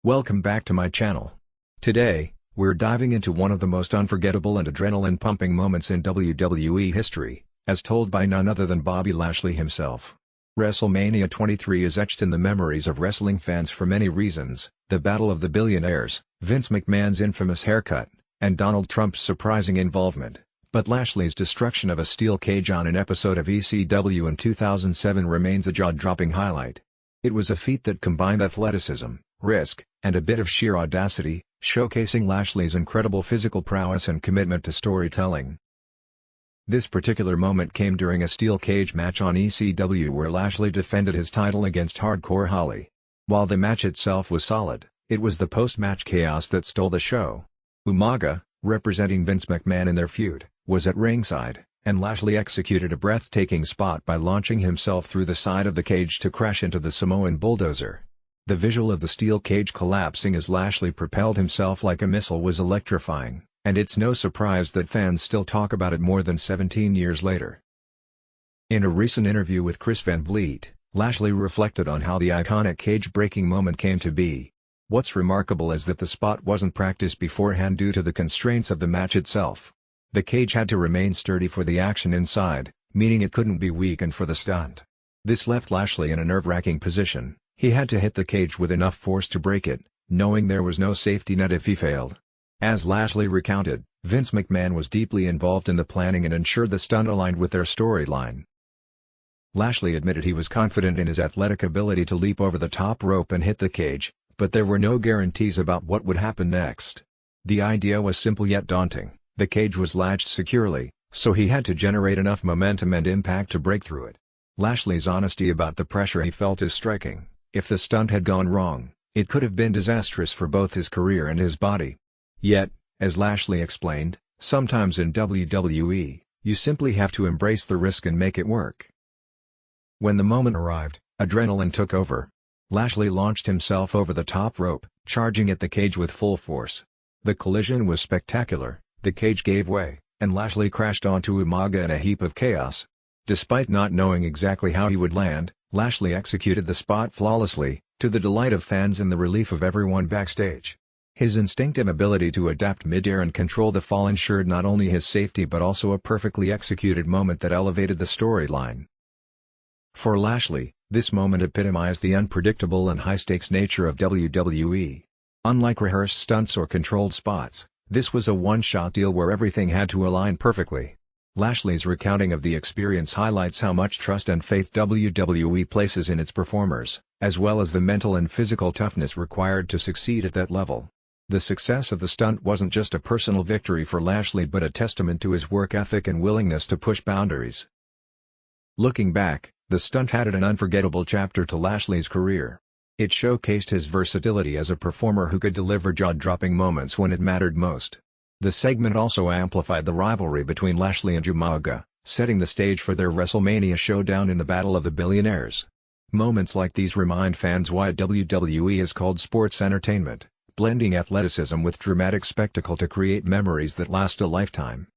Welcome back to my channel. Today, we're diving into one of the most unforgettable and adrenaline-pumping moments in WWE history, as told by none other than Bobby Lashley himself. WrestleMania 23 is etched in the memories of wrestling fans for many reasons: the Battle of the Billionaires, Vince McMahon's infamous haircut, and Donald Trump's surprising involvement. But Lashley's destruction of a steel cage on an episode of ECW in 2007 remains a jaw-dropping highlight. It was a feat that combined athleticism, risk, and a bit of sheer audacity, showcasing Lashley's incredible physical prowess and commitment to storytelling. This particular moment came during a steel cage match on ECW where Lashley defended his title against Hardcore Holly. While the match itself was solid, it was the post-match chaos that stole the show. Umaga, representing Vince McMahon in their feud, was at ringside, and Lashley executed a breathtaking spot by launching himself through the side of the cage to crash into the Samoan bulldozer. The visual of the steel cage collapsing as Lashley propelled himself like a missile was electrifying, and it's no surprise that fans still talk about it more than 17 years later. In a recent interview with Chris Van Vliet, Lashley reflected on how the iconic cage-breaking moment came to be. "What's remarkable is that the spot wasn't practiced beforehand due to the constraints of the match itself. The cage had to remain sturdy for the action inside, meaning it couldn't be weakened for the stunt. This left Lashley in a nerve-wracking position. He had to hit the cage with enough force to break it, knowing there was no safety net if he failed." As Lashley recounted, Vince McMahon was deeply involved in the planning and ensured the stunt aligned with their storyline. Lashley admitted he was confident in his athletic ability to leap over the top rope and hit the cage, but there were no guarantees about what would happen next. The idea was simple yet daunting: the cage was latched securely, so he had to generate enough momentum and impact to break through it. Lashley's honesty about the pressure he felt is striking. If the stunt had gone wrong, it could have been disastrous for both his career and his body. Yet, as Lashley explained, sometimes in WWE, you simply have to embrace the risk and make it work. When the moment arrived, adrenaline took over. Lashley launched himself over the top rope, charging at the cage with full force. The collision was spectacular, the cage gave way, and Lashley crashed onto Umaga in a heap of chaos. Despite not knowing exactly how he would land, Lashley executed the spot flawlessly, to the delight of fans and the relief of everyone backstage. His instinctive ability to adapt mid-air and control the fall ensured not only his safety but also a perfectly executed moment that elevated the storyline. For Lashley, this moment epitomized the unpredictable and high-stakes nature of WWE. Unlike rehearsed stunts or controlled spots, this was a one-shot deal where everything had to align perfectly. Lashley's recounting of the experience highlights how much trust and faith WWE places in its performers, as well as the mental and physical toughness required to succeed at that level. The success of the stunt wasn't just a personal victory for Lashley but a testament to his work ethic and willingness to push boundaries. Looking back, the stunt added an unforgettable chapter to Lashley's career. It showcased his versatility as a performer who could deliver jaw-dropping moments when it mattered most. The segment also amplified the rivalry between Lashley and Umaga, setting the stage for their WrestleMania showdown in the Battle of the Billionaires. Moments like these remind fans why WWE is called sports entertainment, blending athleticism with dramatic spectacle to create memories that last a lifetime.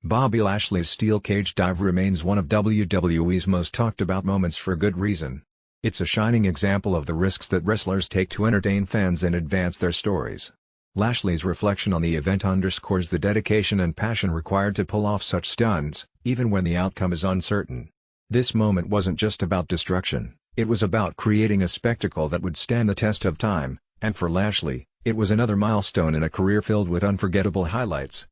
Bobby Lashley's steel cage dive remains one of WWE's most talked about moments for good reason. It's a shining example of the risks that wrestlers take to entertain fans and advance their stories. Lashley's reflection on the event underscores the dedication and passion required to pull off such stunts, even when the outcome is uncertain. This moment wasn't just about destruction, it was about creating a spectacle that would stand the test of time, and for Lashley, it was another milestone in a career filled with unforgettable highlights,